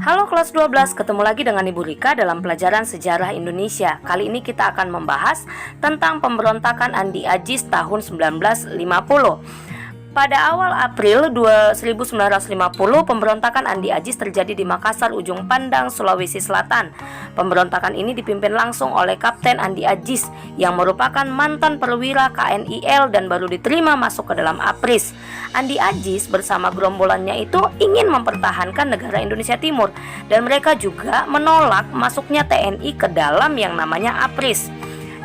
Halo kelas 12, ketemu lagi dengan Ibu Rika dalam pelajaran sejarah Indonesia. Kali ini kita akan membahas tentang pemberontakan Andi Ajis tahun 1950. Pada awal April 1950, pemberontakan Andi Ajis terjadi di Makassar, Ujung Pandang, Sulawesi Selatan. Pemberontakan ini dipimpin langsung oleh Kapten Andi Ajis yang merupakan mantan perwira KNIL dan baru diterima masuk ke dalam APRIS. Andi Ajis bersama gerombolannya itu ingin mempertahankan negara Indonesia Timur dan mereka juga menolak masuknya TNI ke dalam yang namanya APRIS.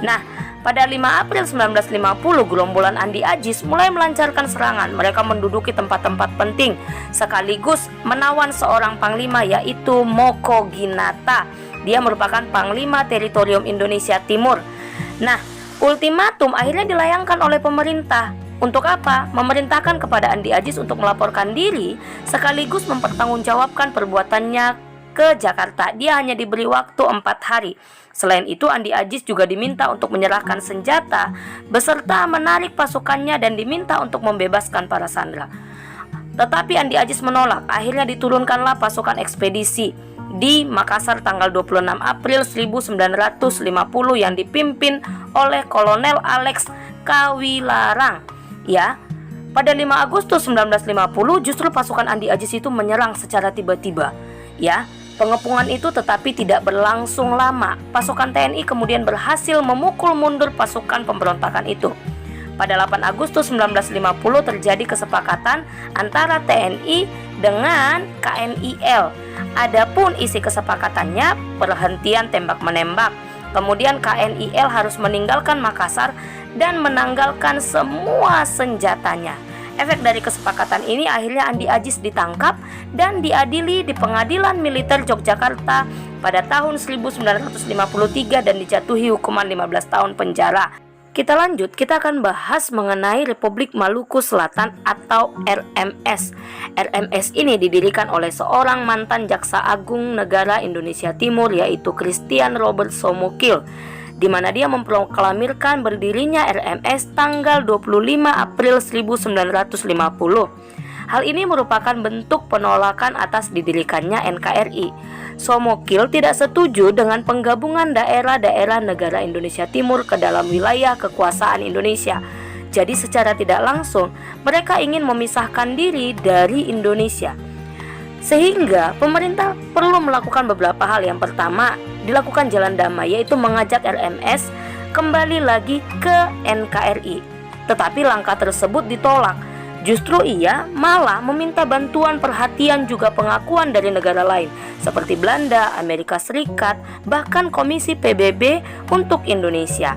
Nah, pada 5 April 1950, gerombolan Andi Ajis mulai melancarkan serangan. Mereka menduduki tempat-tempat penting sekaligus menawan seorang panglima, yaitu Moko Ginata. Dia merupakan panglima teritorium Indonesia Timur. Nah, ultimatum akhirnya dilayangkan oleh pemerintah. Untuk apa? Memerintahkan kepada Andi Ajis untuk melaporkan diri sekaligus mempertanggungjawabkan perbuatannya ke Jakarta. Dia hanya diberi waktu 4 hari. Selain itu, Andi Ajis juga diminta untuk menyerahkan senjata beserta menarik pasukannya dan diminta untuk membebaskan para sandera. Tetapi Andi Ajis menolak. Akhirnya diturunkanlah pasukan ekspedisi di Makassar tanggal 26 April 1950 yang dipimpin oleh Kolonel Alex Kawilarang. Ya, pada 5 Agustus 1950 justru pasukan Andi Ajis itu menyerang secara tiba-tiba. Ya, pengepungan itu tetapi tidak berlangsung lama. Pasukan TNI kemudian berhasil memukul mundur pasukan pemberontakan itu. Pada 8 Agustus 1950 terjadi kesepakatan antara TNI dengan KNIL. Adapun isi kesepakatannya perhentian tembak-menembak. Kemudian KNIL harus meninggalkan Makassar dan menanggalkan semua senjatanya. Efek dari kesepakatan ini akhirnya Andi Ajis ditangkap dan diadili di Pengadilan Militer Yogyakarta pada tahun 1953 dan dijatuhi hukuman 15 tahun penjara. Kita lanjut, kita akan bahas mengenai Republik Maluku Selatan atau RMS. RMS ini didirikan oleh seorang mantan Jaksa Agung Negara Indonesia Timur, yaitu Christian Robert Somokil, di mana dia memproklamirkan berdirinya RMS tanggal 25 April 1950. Hal ini merupakan bentuk penolakan atas didirikannya NKRI. Somokil tidak setuju dengan penggabungan daerah-daerah negara Indonesia Timur ke dalam wilayah kekuasaan Indonesia. Jadi secara tidak langsung mereka ingin memisahkan diri dari Indonesia. Sehingga pemerintah perlu melakukan beberapa hal. Yang pertama, dilakukan jalan damai, yaitu mengajak RMS kembali lagi ke NKRI. Tetapi langkah tersebut ditolak. Justru ia malah meminta bantuan, perhatian, juga pengakuan dari negara lain seperti Belanda, Amerika Serikat, bahkan Komisi PBB untuk Indonesia.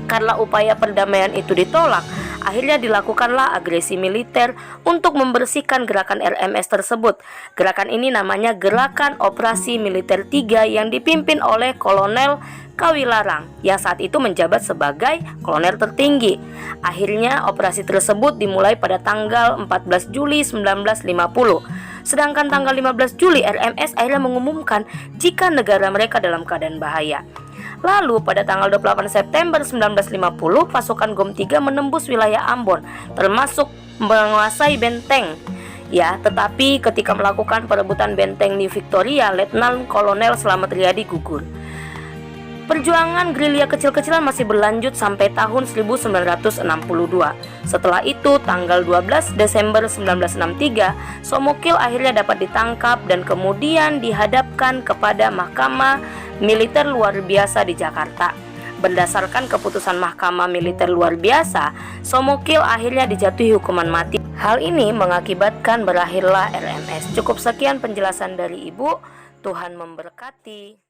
Karena upaya perdamaian itu ditolak, akhirnya dilakukanlah agresi militer untuk membersihkan gerakan RMS tersebut. Gerakan ini namanya Gerakan Operasi Militer 3 yang dipimpin oleh Kolonel Kawilarang yang saat itu menjabat sebagai kolonel tertinggi. Akhirnya operasi tersebut dimulai pada tanggal 14 Juli 1950. Sedangkan tanggal 15 Juli RMS akhirnya mengumumkan jika negara mereka dalam keadaan bahaya. Lalu pada tanggal 28 September 1950 pasukan GOM 3 menembus wilayah Ambon, termasuk menguasai benteng. Ya, tetapi ketika melakukan perebutan benteng New Victoria, Letnan Kolonel Slamet Riyadi gugur. Perjuangan gerilya kecil-kecilan masih berlanjut sampai tahun 1962. Setelah itu, tanggal 12 Desember 1963, Somokil akhirnya dapat ditangkap dan kemudian dihadapkan kepada Mahkamah Militer Luar Biasa di Jakarta. Berdasarkan keputusan Mahkamah Militer Luar Biasa, Somokil akhirnya dijatuhi hukuman mati. Hal ini mengakibatkan berakhirlah RMS. Cukup sekian penjelasan dari Ibu. Tuhan memberkati.